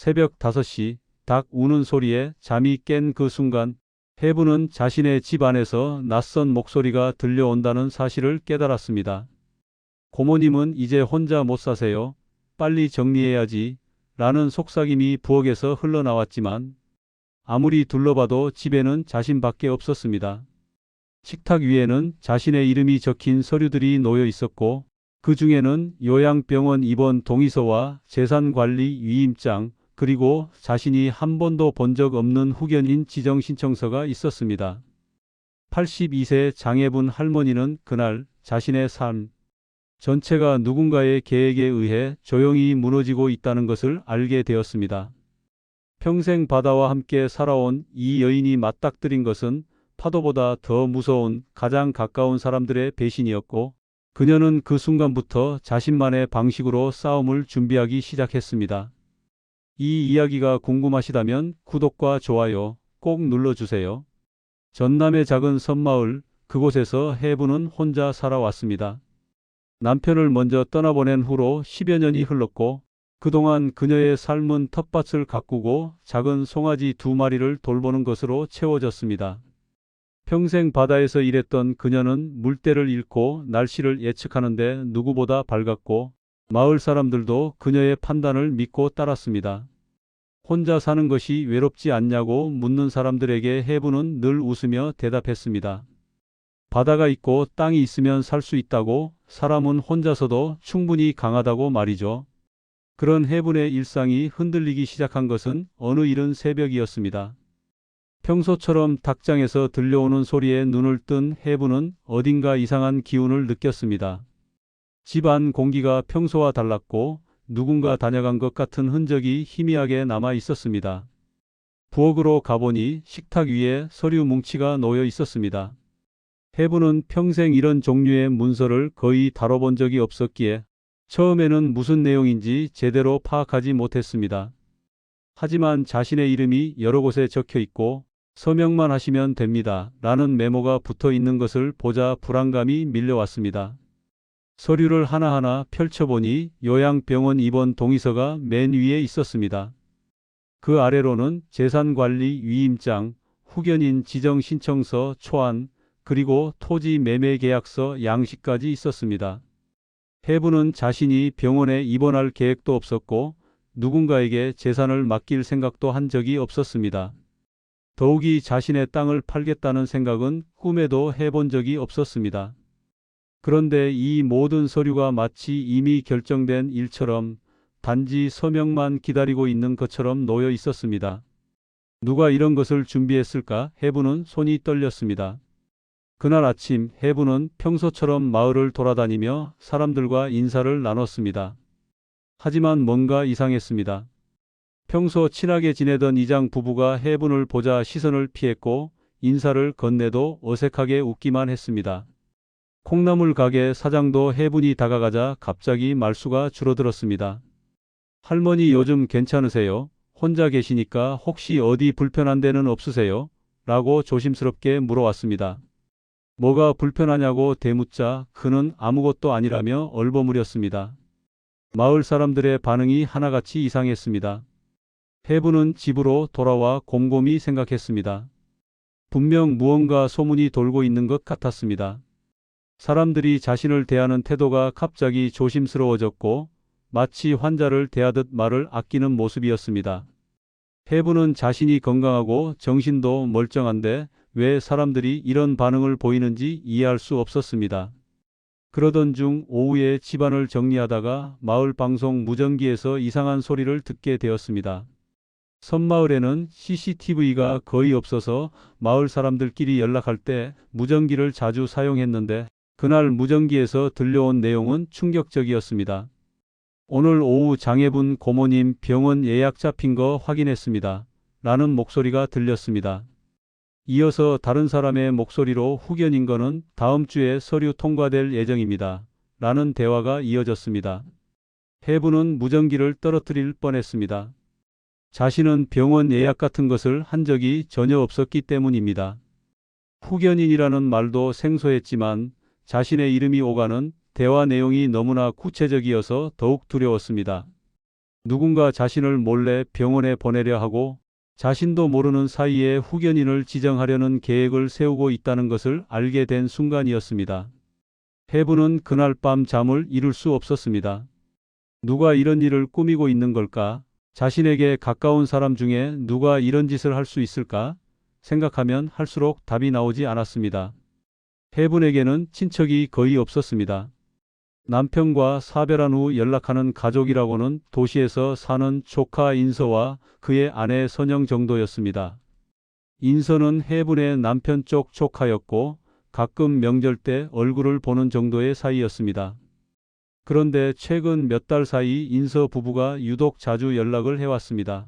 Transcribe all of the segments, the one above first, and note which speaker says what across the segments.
Speaker 1: 새벽 5시 닭 우는 소리에 잠이 깬 그 순간 해부는 자신의 집 안에서 낯선 목소리가 들려온다는 사실을 깨달았습니다. 고모님은 이제 혼자 못 사세요. 빨리 정리해야지. 라는 속삭임이 부엌에서 흘러나왔지만 아무리 둘러봐도 집에는 자신밖에 없었습니다. 식탁 위에는 자신의 이름이 적힌 서류들이 놓여 있었고 그 중에는 요양병원 입원 동의서와 재산관리 위임장 그리고 자신이 한 번도 본 적 없는 후견인 지정신청서가 있었습니다. 82세 장해분 할머니는 그날 자신의 삶 전체가 누군가의 계획에 의해 조용히 무너지고 있다는 것을 알게 되었습니다. 평생 바다와 함께 살아온 이 여인이 맞닥뜨린 것은 파도보다 더 무서운 가장 가까운 사람들의 배신이었고 그녀는 그 순간부터 자신만의 방식으로 싸움을 준비하기 시작했습니다. 이 이야기가 궁금하시다면 구독과 좋아요 꼭 눌러주세요. 전남의 작은 섬마을 그곳에서 해부는 혼자 살아왔습니다. 남편을 먼저 떠나보낸 후로 10여 년이 흘렀고 그동안 그녀의 삶은 텃밭을 가꾸고 작은 송아지 2마리를 돌보는 것으로 채워졌습니다. 평생 바다에서 일했던 그녀는 물때를 잃고 날씨를 예측하는데 누구보다 밝았고 마을 사람들도 그녀의 판단을 믿고 따랐습니다. 혼자 사는 것이 외롭지 않냐고 묻는 사람들에게 해부는 늘 웃으며 대답했습니다. 바다가 있고 땅이 있으면 살 수 있다고 사람은 혼자서도 충분히 강하다고 말이죠. 그런 해분의 일상이 흔들리기 시작한 것은 어느 이른 새벽이었습니다. 평소처럼 닭장에서 들려오는 소리에 눈을 뜬 해분은 어딘가 이상한 기운을 느꼈습니다. 집 안 공기가 평소와 달랐고 누군가 다녀간 것 같은 흔적이 희미하게 남아 있었습니다. 부엌으로 가보니 식탁 위에 서류 뭉치가 놓여 있었습니다. 해부는 평생 이런 종류의 문서를 거의 다뤄본 적이 없었기에 처음에는 무슨 내용인지 제대로 파악하지 못했습니다. 하지만 자신의 이름이 여러 곳에 적혀 있고 서명만 하시면 됩니다. 라는 메모가 붙어 있는 것을 보자 불안감이 밀려왔습니다. 서류를 하나하나 펼쳐보니 요양병원 입원 동의서가 맨 위에 있었습니다. 그 아래로는 재산관리 위임장, 후견인 지정신청서 초안, 그리고 토지 매매 계약서 양식까지 있었습니다. 해부는 자신이 병원에 입원할 계획도 없었고 누군가에게 재산을 맡길 생각도 한 적이 없었습니다. 더욱이 자신의 땅을 팔겠다는 생각은 꿈에도 해본 적이 없었습니다. 그런데 이 모든 서류가 마치 이미 결정된 일처럼 단지 서명만 기다리고 있는 것처럼 놓여 있었습니다. 누가 이런 것을 준비했을까? 해부는 손이 떨렸습니다. 그날 아침 해부는 평소처럼 마을을 돌아다니며 사람들과 인사를 나눴습니다. 하지만 뭔가 이상했습니다. 평소 친하게 지내던 이장 부부가 해분을 보자 시선을 피했고 인사를 건네도 어색하게 웃기만 했습니다. 콩나물 가게 사장도 해분이 다가가자 갑자기 말수가 줄어들었습니다. 할머니 요즘 괜찮으세요? 혼자 계시니까 혹시 어디 불편한 데는 없으세요? 라고 조심스럽게 물어왔습니다. 뭐가 불편하냐고 되묻자 그는 아무것도 아니라며 얼버무렸습니다. 마을 사람들의 반응이 하나같이 이상했습니다. 해부는 집으로 돌아와 곰곰이 생각했습니다. 분명 무언가 소문이 돌고 있는 것 같았습니다. 사람들이 자신을 대하는 태도가 갑자기 조심스러워졌고 마치 환자를 대하듯 말을 아끼는 모습이었습니다. 해부는 자신이 건강하고 정신도 멀쩡한데 왜 사람들이 이런 반응을 보이는지 이해할 수 없었습니다. 그러던 중 오후에 집안을 정리하다가 마을 방송 무전기에서 이상한 소리를 듣게 되었습니다. 섬마을에는 CCTV가 거의 없어서 마을 사람들끼리 연락할 때 무전기를 자주 사용했는데 그날 무전기에서 들려온 내용은 충격적이었습니다. 오늘 오후 장해분 고모님 병원 예약 잡힌 거 확인했습니다. 라는 목소리가 들렸습니다. 이어서 다른 사람의 목소리로 후견인 거는 다음 주에 서류 통과될 예정입니다. 라는 대화가 이어졌습니다. 해부는 무전기를 떨어뜨릴 뻔했습니다. 자신은 병원 예약 같은 것을 한 적이 전혀 없었기 때문입니다. 후견인이라는 말도 생소했지만 자신의 이름이 오가는 대화 내용이 너무나 구체적이어서 더욱 두려웠습니다. 누군가 자신을 몰래 병원에 보내려 하고 자신도 모르는 사이에 후견인을 지정하려는 계획을 세우고 있다는 것을 알게 된 순간이었습니다. 해부는 그날 밤 잠을 이룰 수 없었습니다. 누가 이런 일을 꾸미고 있는 걸까? 자신에게 가까운 사람 중에 누가 이런 짓을 할 수 있을까? 생각하면 할수록 답이 나오지 않았습니다. 해분에게는 친척이 거의 없었습니다. 남편과 사별한 후 연락하는 가족이라고는 도시에서 사는 조카 인서와 그의 아내 선영 정도였습니다. 인서는 해분의 남편 쪽 조카였고 가끔 명절 때 얼굴을 보는 정도의 사이였습니다. 그런데 최근 몇 달 사이 인서 부부가 유독 자주 연락을 해왔습니다.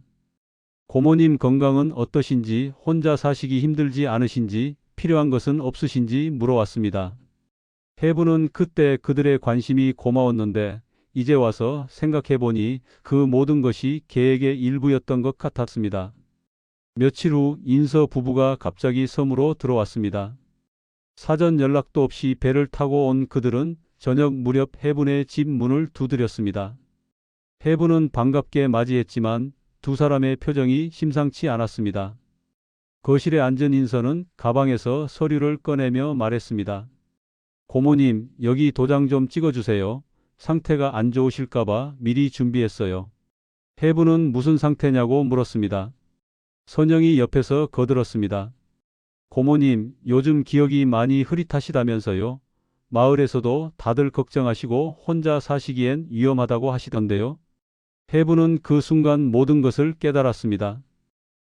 Speaker 1: 고모님 건강은 어떠신지, 혼자 사시기 힘들지 않으신지, 필요한 것은 없으신지 물어왔습니다. 해부는 그때 그들의 관심이 고마웠는데 이제 와서 생각해보니 그 모든 것이 계획의 일부였던 것 같았습니다. 며칠 후 인서 부부가 갑자기 섬으로 들어왔습니다. 사전 연락도 없이 배를 타고 온 그들은 저녁 무렵 해분의 집 문을 두드렸습니다. 해분은 반갑게 맞이했지만 두 사람의 표정이 심상치 않았습니다. 거실에 앉은 인서는 가방에서 서류를 꺼내며 말했습니다. 고모님, 여기 도장 좀 찍어주세요. 상태가 안 좋으실까봐 미리 준비했어요. 해분은 무슨 상태냐고 물었습니다. 선영이 옆에서 거들었습니다. 고모님, 요즘 기억이 많이 흐릿하시다면서요. 마을에서도 다들 걱정하시고 혼자 사시기엔 위험하다고 하시던데요. 해분은 그 순간 모든 것을 깨달았습니다.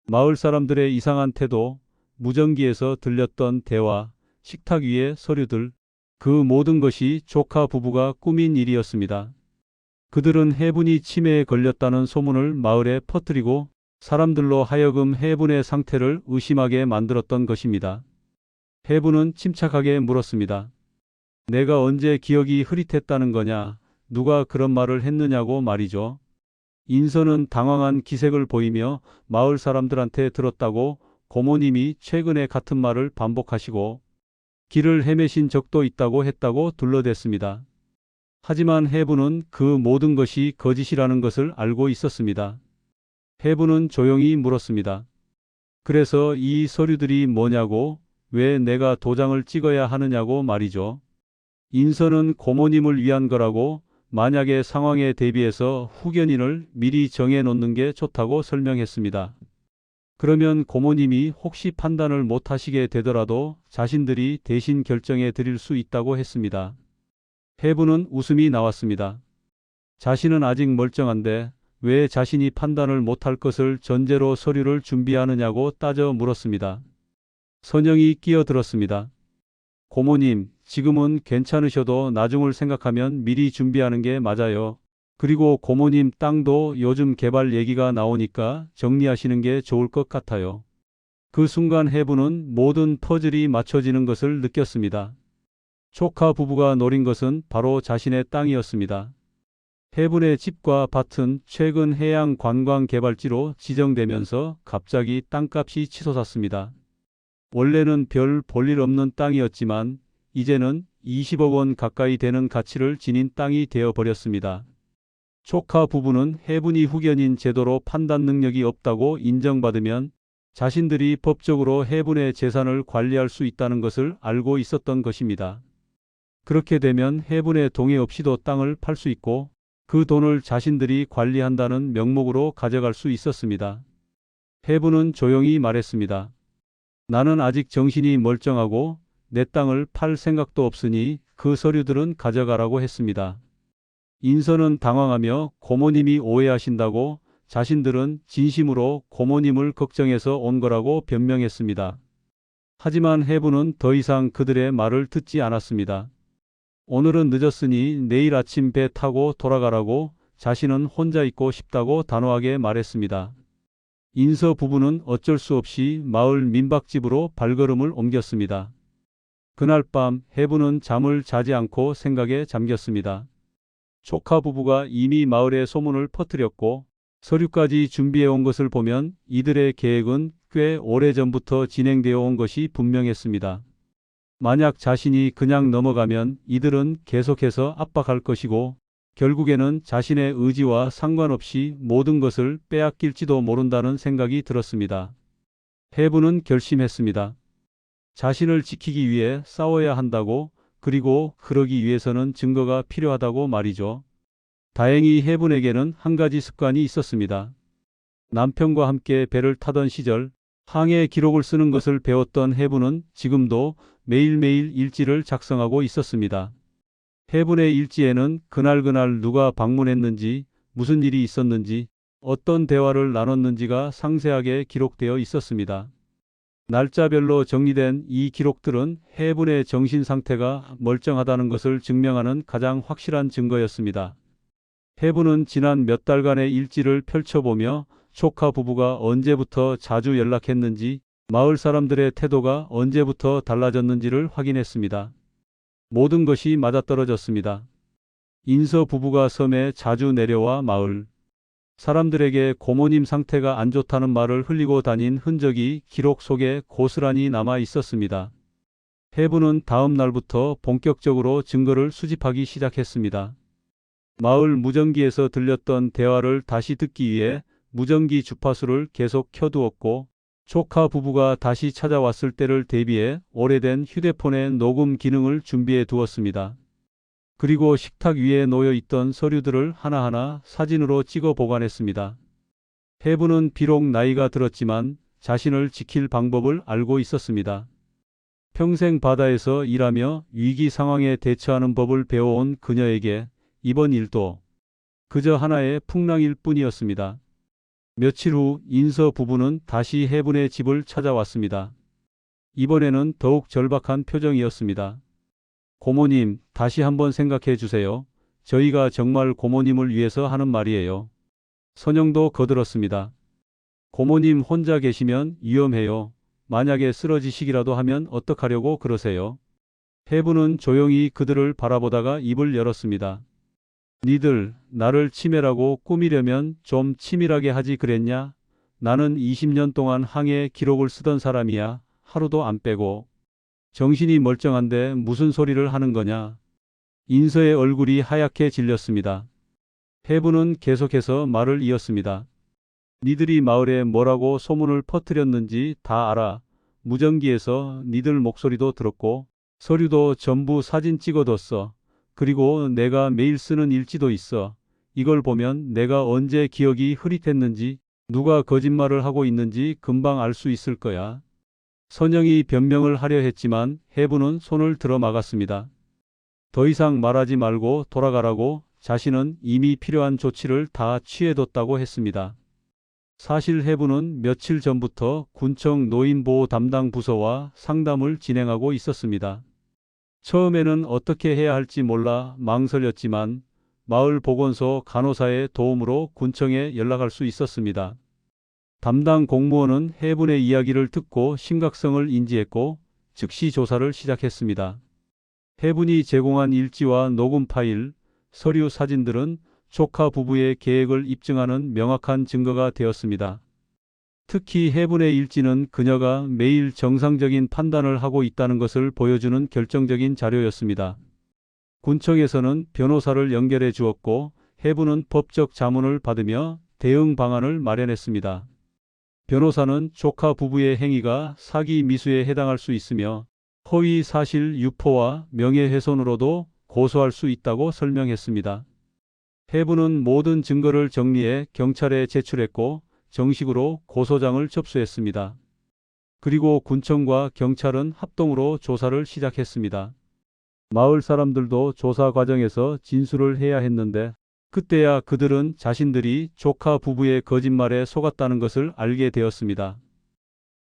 Speaker 1: 마을 사람들의 이상한 태도, 무전기에서 들렸던 대화, 식탁 위의 서류들, 그 모든 것이 조카 부부가 꾸민 일이었습니다. 그들은 해분이 치매에 걸렸다는 소문을 마을에 퍼뜨리고 사람들로 하여금 해분의 상태를 의심하게 만들었던 것입니다. 해분은 침착하게 물었습니다. 내가 언제 기억이 흐릿했다는 거냐? 누가 그런 말을 했느냐고 말이죠. 인서는 당황한 기색을 보이며 마을 사람들한테 들었다고 고모님이 최근에 같은 말을 반복하시고 길을 헤매신 적도 있다고 했다고 둘러댔습니다. 하지만 해부는 그 모든 것이 거짓이라는 것을 알고 있었습니다. 해부는 조용히 물었습니다. 그래서 이 서류들이 뭐냐고, 왜 내가 도장을 찍어야 하느냐고 말이죠. 인서는 고모님을 위한 거라고, 만약의 상황에 대비해서 후견인을 미리 정해놓는 게 좋다고 설명했습니다. 그러면 고모님이 혹시 판단을 못하시게 되더라도 자신들이 대신 결정해 드릴 수 있다고 했습니다. 해부는 웃음이 나왔습니다. 자신은 아직 멀쩡한데 왜 자신이 판단을 못할 것을 전제로 서류를 준비하느냐고 따져 물었습니다. 선영이 끼어들었습니다. 고모님, 지금은 괜찮으셔도 나중을 생각하면 미리 준비하는 게 맞아요. 그리고 고모님 땅도 요즘 개발 얘기가 나오니까 정리하시는 게 좋을 것 같아요. 그 순간 해부는 모든 퍼즐이 맞춰지는 것을 느꼈습니다. 조카 부부가 노린 것은 바로 자신의 땅이었습니다. 해분의 집과 밭은 최근 해양 관광 개발지로 지정되면서 갑자기 땅값이 치솟았습니다. 원래는 별 볼일 없는 땅이었지만 이제는 20억 원 가까이 되는 가치를 지닌 땅이 되어버렸습니다. 조카 부부는 해분이 후견인 제도로 판단 능력이 없다고 인정받으면 자신들이 법적으로 해분의 재산을 관리할 수 있다는 것을 알고 있었던 것입니다. 그렇게 되면 해분의 동의 없이도 땅을 팔 수 있고 그 돈을 자신들이 관리한다는 명목으로 가져갈 수 있었습니다. 해분은 조용히 말했습니다. 나는 아직 정신이 멀쩡하고 내 땅을 팔 생각도 없으니 그 서류들은 가져가라고 했습니다. 인서는 당황하며 고모님이 오해하신다고 자신들은 진심으로 고모님을 걱정해서 온 거라고 변명했습니다. 하지만 해부는 더 이상 그들의 말을 듣지 않았습니다. 오늘은 늦었으니 내일 아침 배 타고 돌아가라고 자신은 혼자 있고 싶다고 단호하게 말했습니다. 인서 부부는 어쩔 수 없이 마을 민박집으로 발걸음을 옮겼습니다. 그날 밤 해부는 잠을 자지 않고 생각에 잠겼습니다. 조카 부부가 이미 마을에 소문을 퍼뜨렸고 서류까지 준비해 온 것을 보면 이들의 계획은 꽤 오래전부터 진행되어 온 것이 분명했습니다. 만약 자신이 그냥 넘어가면 이들은 계속해서 압박할 것이고 결국에는 자신의 의지와 상관없이 모든 것을 빼앗길지도 모른다는 생각이 들었습니다. 해부는 결심했습니다. 자신을 지키기 위해 싸워야 한다고, 그리고 그러기 위해서는 증거가 필요하다고 말이죠. 다행히 해분에게는 한 가지 습관이 있었습니다. 남편과 함께 배를 타던 시절 항해 기록을 쓰는 것을 배웠던 해분은 지금도 매일매일 일지를 작성하고 있었습니다. 해분의 일지에는 그날 누가 방문했는지, 무슨 일이 있었는지, 어떤 대화를 나눴는지가 상세하게 기록되어 있었습니다. 날짜별로 정리된 이 기록들은 해분의 정신 상태가 멀쩡하다는 것을 증명하는 가장 확실한 증거였습니다. 해분은 지난 몇 달간의 일지를 펼쳐보며 조카 부부가 언제부터 자주 연락했는지, 마을 사람들의 태도가 언제부터 달라졌는지를 확인했습니다. 모든 것이 맞아떨어졌습니다. 인서 부부가 섬에 자주 내려와 마을 사람들에게 고모님 상태가 안 좋다는 말을 흘리고 다닌 흔적이 기록 속에 고스란히 남아 있었습니다. 해부는 다음 날부터 본격적으로 증거를 수집하기 시작했습니다. 마을 무전기에서 들렸던 대화를 다시 듣기 위해 무전기 주파수를 계속 켜두었고, 조카 부부가 다시 찾아왔을 때를 대비해 오래된 휴대폰의 녹음 기능을 준비해 두었습니다. 그리고 식탁 위에 놓여 있던 서류들을 하나하나 사진으로 찍어 보관했습니다. 해부는 비록 나이가 들었지만 자신을 지킬 방법을 알고 있었습니다. 평생 바다에서 일하며 위기 상황에 대처하는 법을 배워온 그녀에게 이번 일도 그저 하나의 풍랑일 뿐이었습니다. 며칠 후 인서 부부는 다시 해분의 집을 찾아왔습니다. 이번에는 더욱 절박한 표정이었습니다. 고모님, 다시 한번 생각해 주세요. 저희가 정말 고모님을 위해서 하는 말이에요. 선영도 거들었습니다. 고모님 혼자 계시면 위험해요. 만약에 쓰러지시기라도 하면 어떡하려고 그러세요? 해부는 조용히 그들을 바라보다가 입을 열었습니다. 니들 나를 치매라고 꾸미려면 좀 치밀하게 하지 그랬냐? 나는 20년 동안 항해 기록을 쓰던 사람이야. 하루도 안 빼고. 정신이 멀쩡한데 무슨 소리를 하는 거냐? 인서의 얼굴이 하얗게 질렸습니다. 해부는 계속해서 말을 이었습니다. 니들이 마을에 뭐라고 소문을 퍼뜨렸는지 다 알아. 무전기에서 니들 목소리도 들었고 서류도 전부 사진 찍어뒀어. 그리고 내가 매일 쓰는 일지도 있어. 이걸 보면 내가 언제 기억이 흐릿했는지, 누가 거짓말을 하고 있는지 금방 알 수 있을 거야. 선영이 변명을 하려 했지만 해부는 손을 들어 막았습니다. 더 이상 말하지 말고 돌아가라고. 자신은 이미 필요한 조치를 다 취해뒀다고 했습니다. 사실 해부는 며칠 전부터 군청 노인보호 담당 부서와 상담을 진행하고 있었습니다. 처음에는 어떻게 해야 할지 몰라 망설였지만 마을 보건소 간호사의 도움으로 군청에 연락할 수 있었습니다. 담당 공무원은 해분의 이야기를 듣고 심각성을 인지했고 즉시 조사를 시작했습니다. 해분이 제공한 일지와 녹음 파일, 서류 사진들은 조카 부부의 계획을 입증하는 명확한 증거가 되었습니다. 특히 해분의 일지는 그녀가 매일 정상적인 판단을 하고 있다는 것을 보여주는 결정적인 자료였습니다. 군청에서는 변호사를 연결해 주었고 해분은 법적 자문을 받으며 대응 방안을 마련했습니다. 변호사는 조카 부부의 행위가 사기 미수에 해당할 수 있으며 허위 사실 유포와 명예훼손으로도 고소할 수 있다고 설명했습니다. 해부는 모든 증거를 정리해 경찰에 제출했고 정식으로 고소장을 접수했습니다. 그리고 군청과 경찰은 합동으로 조사를 시작했습니다. 마을 사람들도 조사 과정에서 진술을 해야 했는데 그때야 그들은 자신들이 조카 부부의 거짓말에 속았다는 것을 알게 되었습니다.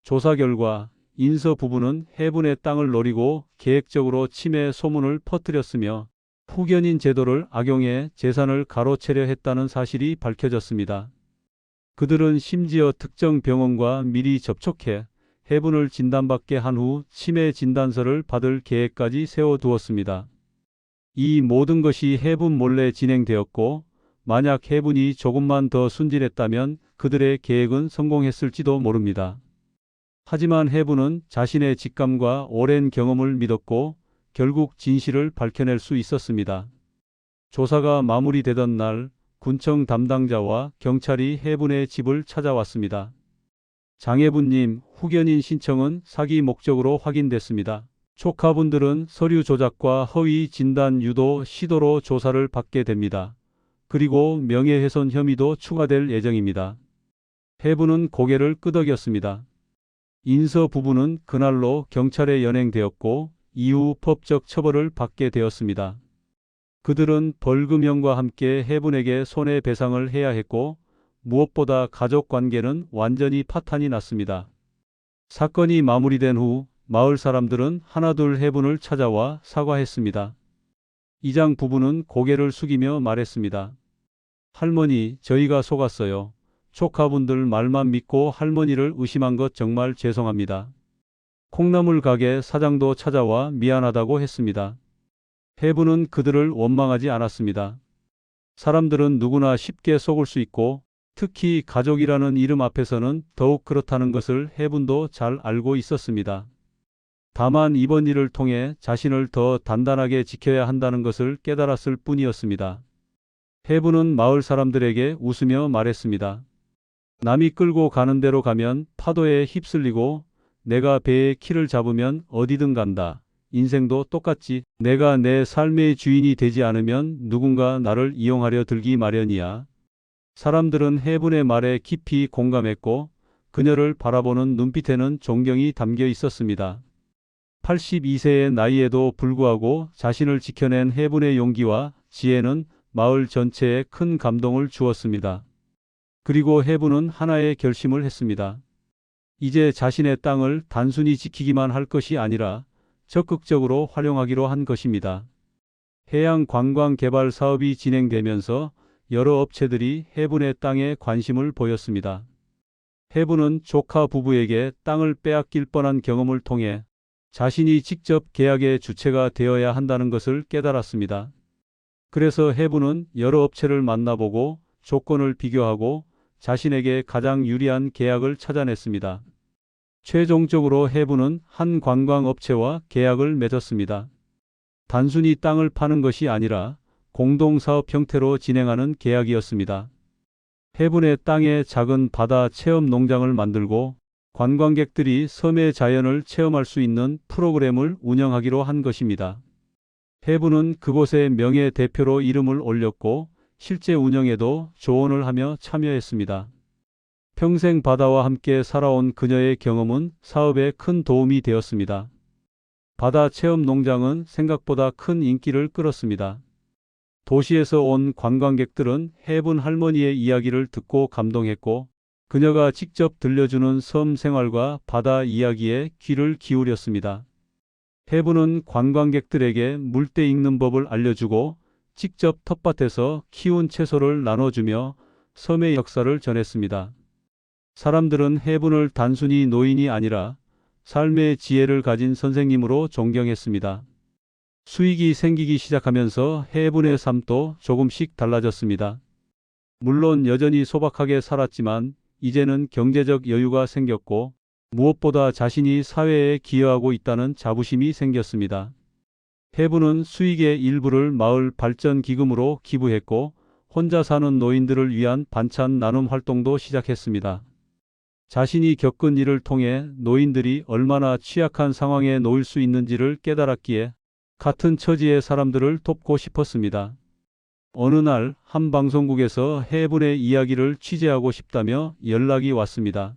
Speaker 1: 조사 결과 인서 부부는 해분의 땅을 노리고 계획적으로 치매 소문을 퍼뜨렸으며 후견인 제도를 악용해 재산을 가로채려 했다는 사실이 밝혀졌습니다. 그들은 심지어 특정 병원과 미리 접촉해 해분을 진단받게 한 후 치매 진단서를 받을 계획까지 세워두었습니다. 이 모든 것이 해분 몰래 진행되었고 만약 해분이 조금만 더 순진했다면 그들의 계획은 성공했을지도 모릅니다. 하지만 해분은 자신의 직감과 오랜 경험을 믿었고 결국 진실을 밝혀낼 수 있었습니다. 조사가 마무리되던 날 군청 담당자와 경찰이 해분의 집을 찾아왔습니다. 장해분님, 후견인 신청은 사기 목적으로 확인됐습니다. 조카분들은 서류 조작과 허위 진단 유도 시도로 조사를 받게 됩니다. 그리고 명예훼손 혐의도 추가될 예정입니다. 해분은 고개를 끄덕였습니다. 인서 부부는 그날로 경찰에 연행되었고 이후 법적 처벌을 받게 되었습니다. 그들은 벌금형과 함께 해분에게 손해배상을 해야 했고 무엇보다 가족 관계는 완전히 파탄이 났습니다. 사건이 마무리된 후 마을 사람들은 하나둘 해분을 찾아와 사과했습니다. 이장 부부는 고개를 숙이며 말했습니다. 할머니, 저희가 속았어요. 조카분들 말만 믿고 할머니를 의심한 것 정말 죄송합니다. 콩나물 가게 사장도 찾아와 미안하다고 했습니다. 해분은 그들을 원망하지 않았습니다. 사람들은 누구나 쉽게 속을 수 있고 특히 가족이라는 이름 앞에서는 더욱 그렇다는 것을 해분도 잘 알고 있었습니다. 다만 이번 일을 통해 자신을 더 단단하게 지켜야 한다는 것을 깨달았을 뿐이었습니다. 해분은 마을 사람들에게 웃으며 말했습니다. 남이 끌고 가는 대로 가면 파도에 휩쓸리고 내가 배의 키를 잡으면 어디든 간다. 인생도 똑같지. 내가 내 삶의 주인이 되지 않으면 누군가 나를 이용하려 들기 마련이야. 사람들은 해분의 말에 깊이 공감했고 그녀를 바라보는 눈빛에는 존경이 담겨 있었습니다. 82세의 나이에도 불구하고 자신을 지켜낸 해분의 용기와 지혜는 마을 전체에 큰 감동을 주었습니다. 그리고 해분은 하나의 결심을 했습니다. 이제 자신의 땅을 단순히 지키기만 할 것이 아니라 적극적으로 활용하기로 한 것입니다. 해양 관광 개발 사업이 진행되면서 여러 업체들이 해분의 땅에 관심을 보였습니다. 해분은 조카 부부에게 땅을 빼앗길 뻔한 경험을 통해 자신이 직접 계약의 주체가 되어야 한다는 것을 깨달았습니다. 그래서 해분은 여러 업체를 만나보고 조건을 비교하고 자신에게 가장 유리한 계약을 찾아냈습니다. 최종적으로 해분은 한 관광업체와 계약을 맺었습니다. 단순히 땅을 파는 것이 아니라 공동사업 형태로 진행하는 계약이었습니다. 해분의 땅에 작은 바다 체험 농장을 만들고 관광객들이 섬의 자연을 체험할 수 있는 프로그램을 운영하기로 한 것입니다. 해분은 그곳의 명예대표로 이름을 올렸고 실제 운영에도 조언을 하며 참여했습니다. 평생 바다와 함께 살아온 그녀의 경험은 사업에 큰 도움이 되었습니다. 바다 체험 농장은 생각보다 큰 인기를 끌었습니다. 도시에서 온 관광객들은 해분 할머니의 이야기를 듣고 감동했고 그녀가 직접 들려주는 섬 생활과 바다 이야기에 귀를 기울였습니다. 해분은 관광객들에게 물때 익는 법을 알려주고 직접 텃밭에서 키운 채소를 나눠주며 섬의 역사를 전했습니다. 사람들은 해분을 단순히 노인이 아니라 삶의 지혜를 가진 선생님으로 존경했습니다. 수익이 생기기 시작하면서 해분의 삶도 조금씩 달라졌습니다. 물론 여전히 소박하게 살았지만 이제는 경제적 여유가 생겼고 무엇보다 자신이 사회에 기여하고 있다는 자부심이 생겼습니다. 해분은 수익의 일부를 마을 발전 기금으로 기부했고 혼자 사는 노인들을 위한 반찬 나눔 활동도 시작했습니다. 자신이 겪은 일을 통해 노인들이 얼마나 취약한 상황에 놓일 수 있는지를 깨달았기에 같은 처지의 사람들을 돕고 싶었습니다. 어느 날 한 방송국에서 해분의 이야기를 취재하고 싶다며 연락이 왔습니다.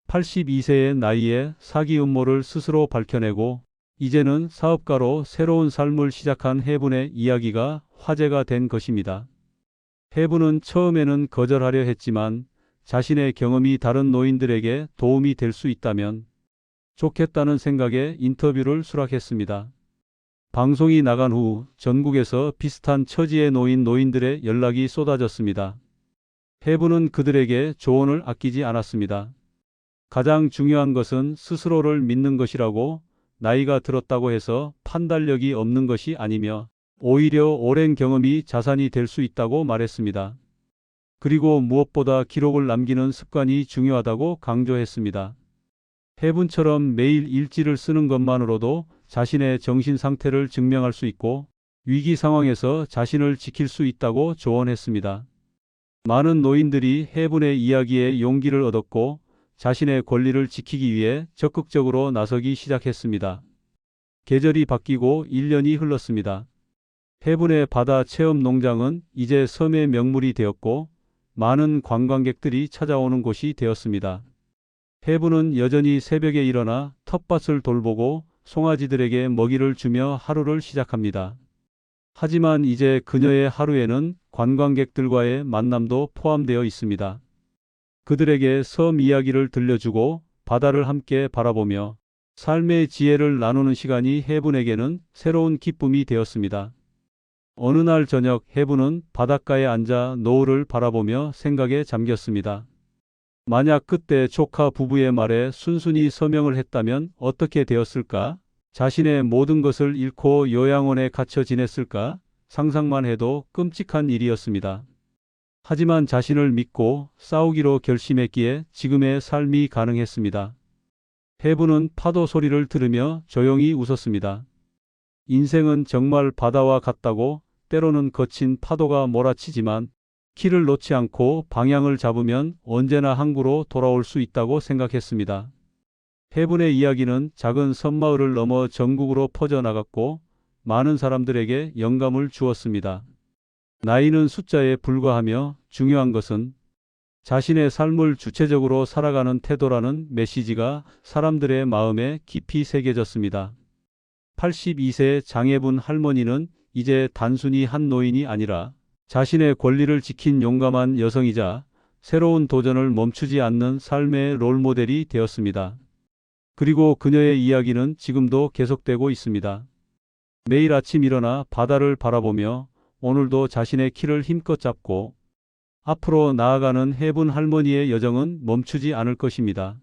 Speaker 1: 82세의 나이에 사기 음모를 스스로 밝혀내고 이제는 사업가로 새로운 삶을 시작한 해분의 이야기가 화제가 된 것입니다. 해분은 처음에는 거절하려 했지만 자신의 경험이 다른 노인들에게 도움이 될 수 있다면 좋겠다는 생각에 인터뷰를 수락했습니다. 방송이 나간 후 전국에서 비슷한 처지에 놓인 노인들의 연락이 쏟아졌습니다. 해분은 그들에게 조언을 아끼지 않았습니다. 가장 중요한 것은 스스로를 믿는 것이라고 나이가 들었다고 해서 판단력이 없는 것이 아니며 오히려 오랜 경험이 자산이 될 수 있다고 말했습니다. 그리고 무엇보다 기록을 남기는 습관이 중요하다고 강조했습니다. 해분처럼 매일 일지를 쓰는 것만으로도 자신의 정신 상태를 증명할 수 있고 위기 상황에서 자신을 지킬 수 있다고 조언했습니다. 많은 노인들이 해분의 이야기에 용기를 얻었고 자신의 권리를 지키기 위해 적극적으로 나서기 시작했습니다. 계절이 바뀌고 1년이 흘렀습니다. 해분의 바다 체험 농장은 이제 섬의 명물이 되었고 많은 관광객들이 찾아오는 곳이 되었습니다. 해분은 여전히 새벽에 일어나 텃밭을 돌보고 송아지들에게 먹이를 주며 하루를 시작합니다. 하지만 이제 그녀의 하루에는 관광객들과의 만남도 포함되어 있습니다. 그들에게 섬 이야기를 들려주고 바다를 함께 바라보며 삶의 지혜를 나누는 시간이 해분에게는 새로운 기쁨이 되었습니다. 어느 날 저녁 해분은 바닷가에 앉아 노을을 바라보며 생각에 잠겼습니다. 만약 그때 조카 부부의 말에 순순히 서명을 했다면 어떻게 되었을까? 자신의 모든 것을 잃고 요양원에 갇혀 지냈을까? 상상만 해도 끔찍한 일이었습니다. 하지만 자신을 믿고 싸우기로 결심했기에 지금의 삶이 가능했습니다. 해분은 파도 소리를 들으며 조용히 웃었습니다. 인생은 정말 바다와 같다고 때로는 거친 파도가 몰아치지만 키를 놓지 않고 방향을 잡으면 언제나 항구로 돌아올 수 있다고 생각했습니다. 해분의 이야기는 작은 섬마을을 넘어 전국으로 퍼져나갔고 많은 사람들에게 영감을 주었습니다. 나이는 숫자에 불과하며 중요한 것은 자신의 삶을 주체적으로 살아가는 태도라는 메시지가 사람들의 마음에 깊이 새겨졌습니다. 82세 장해분 할머니는 이제 단순히 한 노인이 아니라 자신의 권리를 지킨 용감한 여성이자 새로운 도전을 멈추지 않는 삶의 롤모델이 되었습니다. 그리고 그녀의 이야기는 지금도 계속되고 있습니다. 매일 아침 일어나 바다를 바라보며 오늘도 자신의 키를 힘껏 잡고 앞으로 나아가는 해분 할머니의 여정은 멈추지 않을 것입니다.